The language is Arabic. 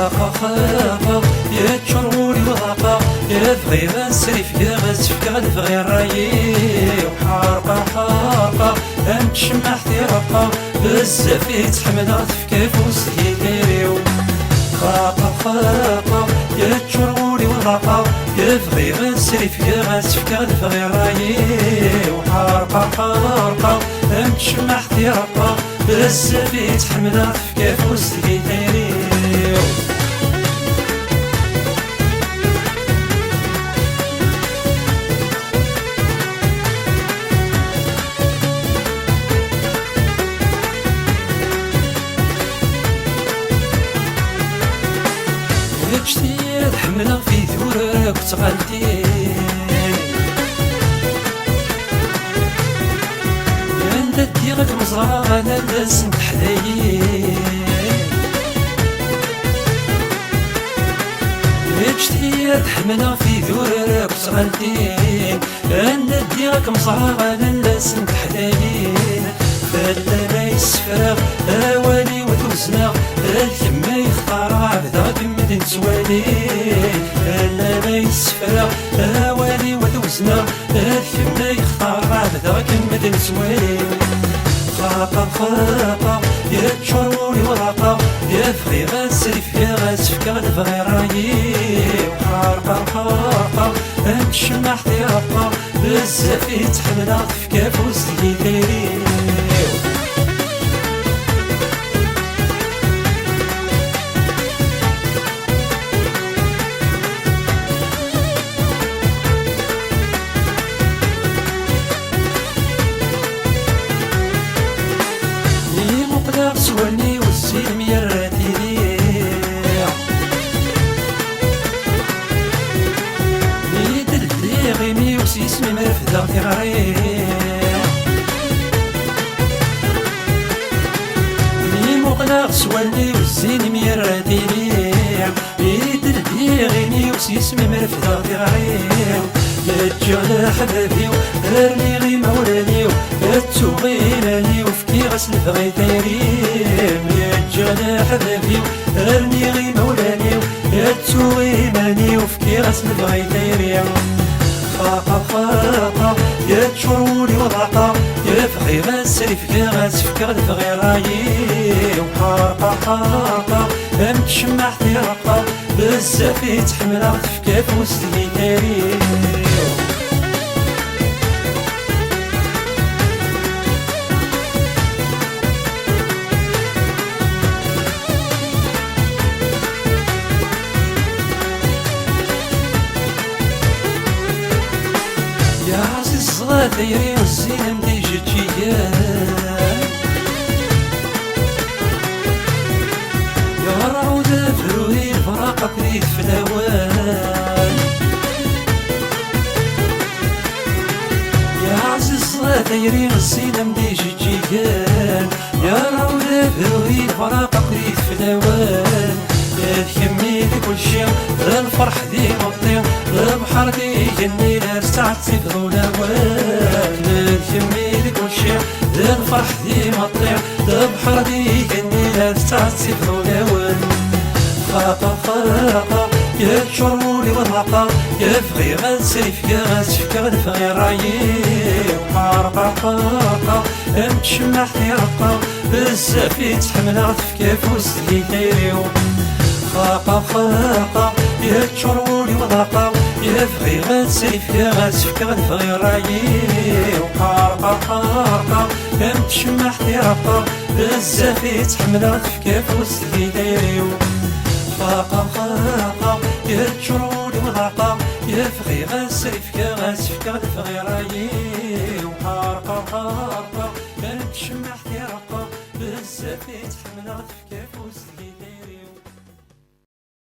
خاقا خاقا يا تشروري وضاقا يا بغي غنسرف يا غتفك غنبغي الرايي وحارقا حارقا أنتشمح تيرقا بزاف يتحمل تفكا فوس يديريو خاقا خاقا يا تشروري وضاقا يا بغي غنسرف يا غتفك غنبغي الرايي وحارقا حارقا أنتشمح تيرقا بزاف يتحمل تفكا فوس يديريو شتي تحملها في ثورك وتغلتي عند ديغك مزرعة أنا لازم تحدايي شتي تحملها في ثورك وتغلتي عند ديغك مزرعة أنا لازم تحدايي فلا ما يسفرغ أوالي وتوزنا الكما يختار عبدا كمد نسوالي فلا ما يسفرغ أوالي وتوزنا الكما يختار عبدا كمد نسوالي خاقا خاقا يا تشروري وراقا يا بغي غنسرف يا غتفك غنبغي رايي وحارقا حارقا أنتشمح تيرقا بزاف يتحمل تفكا فوز يديري سواني والسلم يراتي ليا يدل لي غيمي وسيسمي مرفدا في غريا مقلق سواني والسلم يراتي ليا يدل لي غيمي وسيسمي مرفدا في غريا يا حبابي ارمي غي مولاني تسوغيناني وفكي غسل بغي دايريم يا جانا حبابي ارمي غي مولاني تسوغيناني وفكي غسل بغي دايريم خاقا خاقا يا تشروري وضاقا يا بغي غنسرف يا غتفك غنبغي رايي وحارقا حارقا أنتشمح تيرقا بزاف يتحمل تفكا فوس يديري يا عزيز صغار دايري والزينم دي جيجيان يا رعودة فروهي الفراقة كريت في الهوان يا عزيز صغار دايري والزينم دي جيجيان يا رعودة فروهي الفراقة كريت في الهوان تكمي لي كل شي الفرح دي مطير البحر دي جني لا ساعة تفضل وان تكمي لي كل شي الفرح دي مطير البحر دي جني لا ساعة تفضل وان خاقا خاقا يا تشروري وضاقا يا بغي غنسرف يا غتفك غنبغي رايي وحارقا حارقا أنتشمح تيرقا بزاف يتحمل تفكا فوس يديريو خاقا خاقا يا تشروري وضاقا يا بغي غنسرف يا غتفك غنبغي رايي وحارقا حارقا أنتشمح تيرقا بزاف يتحمل تفكا فوس يديريو خاقا خاقا يا تشروري وضاقا يا بغي غنسرف يا غتفك غنبغي رايي وحارقا حارقا أنتشمح تيرقا بزاف يتحمل تفكا